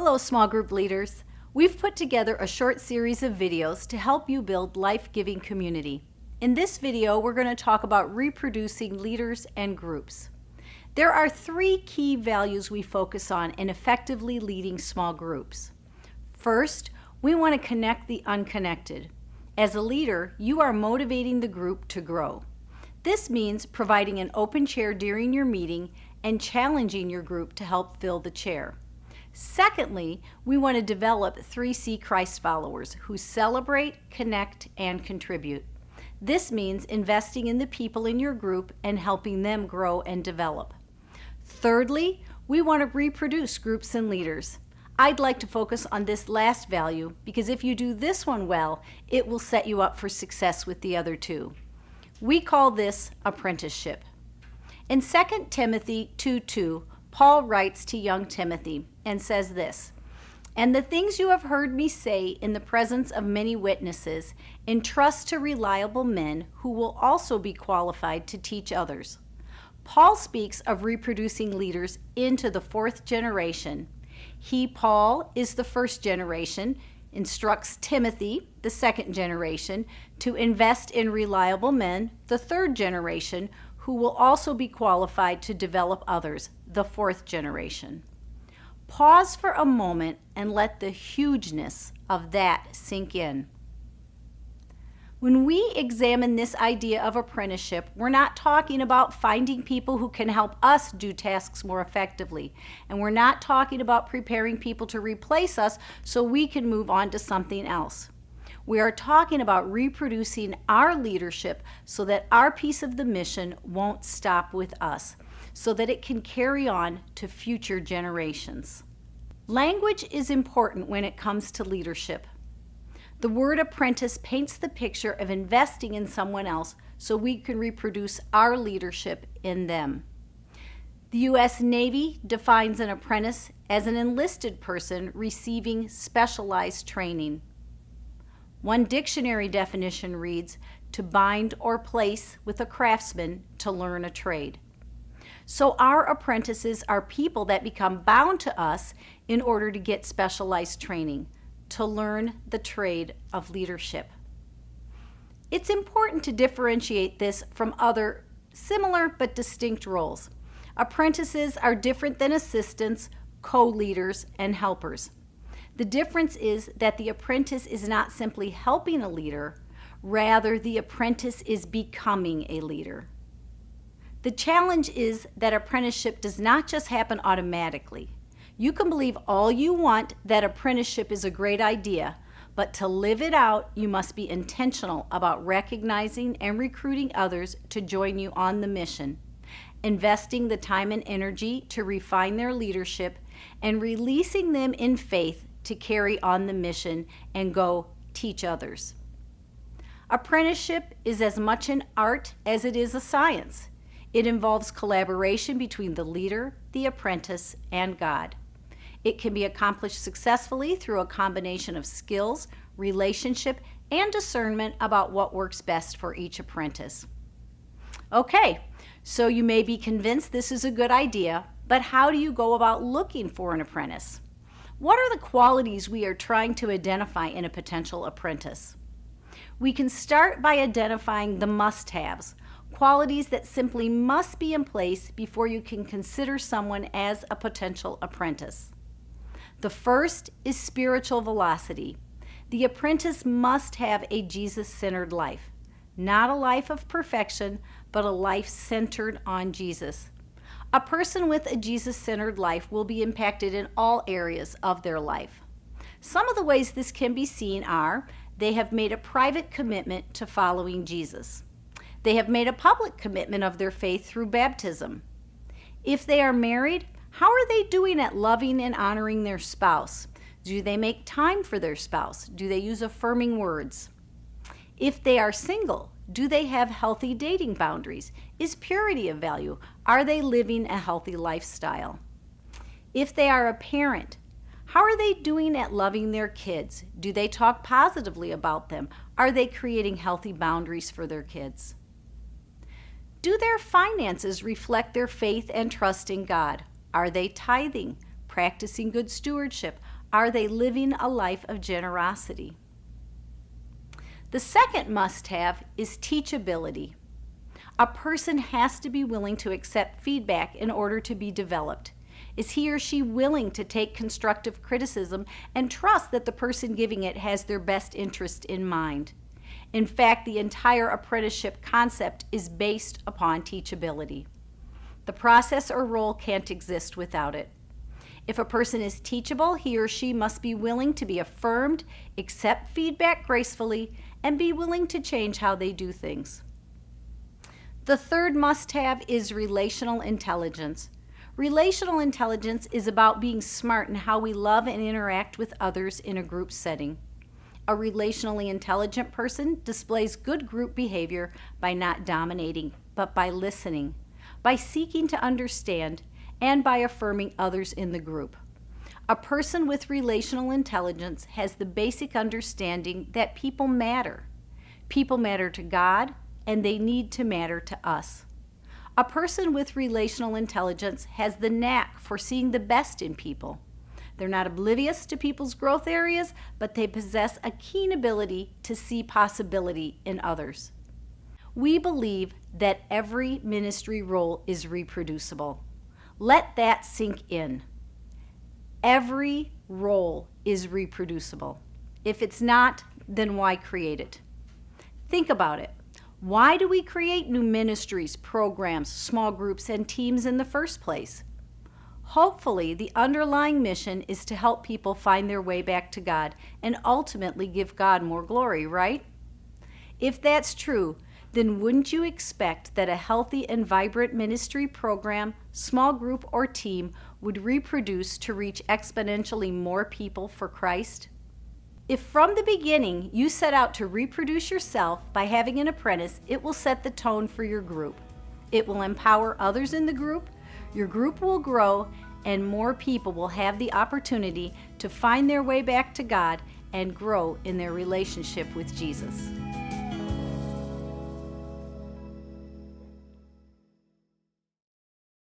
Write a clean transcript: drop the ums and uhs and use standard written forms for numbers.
Hello, small group leaders. We've put together a short series of videos to help you build life-giving community. In this video, we're going to talk about reproducing leaders and groups. There are three key values we focus on in effectively leading small groups. First, we want to connect the unconnected. As a leader, you are motivating the group to grow. This means providing an open chair during your meeting and challenging your group to help fill the chair. Secondly, we want to develop 3C Christ followers who celebrate, connect, and contribute. This means investing in the people in your group and helping them grow and develop. Thirdly, we want to reproduce groups and leaders. I'd like to focus on this last value because if you do this one well, it will set you up for success with the other two. We call this apprenticeship. In 2 Timothy 2:2, Paul writes to young Timothy and says this, "And the things you have heard me say in the presence of many witnesses, entrust to reliable men who will also be qualified to teach others." Paul speaks of reproducing leaders into the fourth generation. He, Paul, is the first generation, instructs Timothy, the second generation, to invest in reliable men, the third generation, who will also be qualified to develop others, the fourth generation. Pause for a moment and let the hugeness of that sink in. When we examine this idea of apprenticeship, we're not talking about finding people who can help us do tasks more effectively. And we're not talking about preparing people to replace us so we can move on to something else. We are talking about reproducing our leadership so that our piece of the mission won't stop with us, so that it can carry on to future generations. Language is important when it comes to leadership. The word apprentice paints the picture of investing in someone else so we can reproduce our leadership in them. The U.S. Navy defines an apprentice as an enlisted person receiving specialized training. One dictionary definition reads, "to bind or place with a craftsman to learn a trade." So our apprentices are people that become bound to us in order to get specialized training, to learn the trade of leadership. It's important to differentiate this from other similar but distinct roles. Apprentices are different than assistants, co-leaders, and helpers. The difference is that the apprentice is not simply helping a leader, rather the apprentice is becoming a leader. The challenge is that apprenticeship does not just happen automatically. You can believe all you want that apprenticeship is a great idea, but to live it out, you must be intentional about recognizing and recruiting others to join you on the mission, investing the time and energy to refine their leadership, and releasing them in faith to carry on the mission and go teach others. Apprenticeship is as much an art as it is a science. It involves collaboration between the leader, the apprentice, and God. It can be accomplished successfully through a combination of skills, relationship, and discernment about what works best for each apprentice. Okay, so you may be convinced this is a good idea, but how do you go about looking for an apprentice? What are the qualities we are trying to identify in a potential apprentice? We can start by identifying the must-haves, qualities that simply must be in place before you can consider someone as a potential apprentice. The first is spiritual velocity. The apprentice must have a Jesus-centered life, not a life of perfection, but a life centered on Jesus. A person with a Jesus-centered life will be impacted in all areas of their life. Some of the ways this can be seen are they have made a private commitment to following Jesus. They have made a public commitment of their faith through baptism. If they are married, how are they doing at loving and honoring their spouse? Do they make time for their spouse? Do they use affirming words? If they are single, do they have healthy dating boundaries? Is purity of value? Are they living a healthy lifestyle? If they are a parent, how are they doing at loving their kids? Do they talk positively about them? Are they creating healthy boundaries for their kids? Do their finances reflect their faith and trust in God? Are they tithing, practicing good stewardship? Are they living a life of generosity? The second must-have is teachability. A person has to be willing to accept feedback in order to be developed. Is he or she willing to take constructive criticism and trust that the person giving it has their best interest in mind? In fact, the entire apprenticeship concept is based upon teachability. The process or role can't exist without it. If a person is teachable, he or she must be willing to be affirmed, accept feedback gracefully, and be willing to change how they do things. The third must-have is relational intelligence. Relational intelligence is about being smart in how we love and interact with others in a group setting. A relationally intelligent person displays good group behavior by not dominating, but by listening, by seeking to understand, and by affirming others in the group. A person with relational intelligence has the basic understanding that people matter. People matter to God, and they need to matter to us. A person with relational intelligence has the knack for seeing the best in people. They're not oblivious to people's growth areas, but they possess a keen ability to see possibility in others. We believe that every ministry role is reproducible. Let that sink in. Every role is reproducible. If it's not, then why create it? Think about it. Why do we create new ministries, programs, small groups, and teams in the first place? Hopefully, the underlying mission is to help people find their way back to God and ultimately give God more glory, right? If that's true, then wouldn't you expect that a healthy and vibrant ministry program, small group, or team would reproduce to reach exponentially more people for Christ? If from the beginning you set out to reproduce yourself by having an apprentice, it will set the tone for your group. It will empower others in the group, your group will grow, and more people will have the opportunity to find their way back to God and grow in their relationship with Jesus.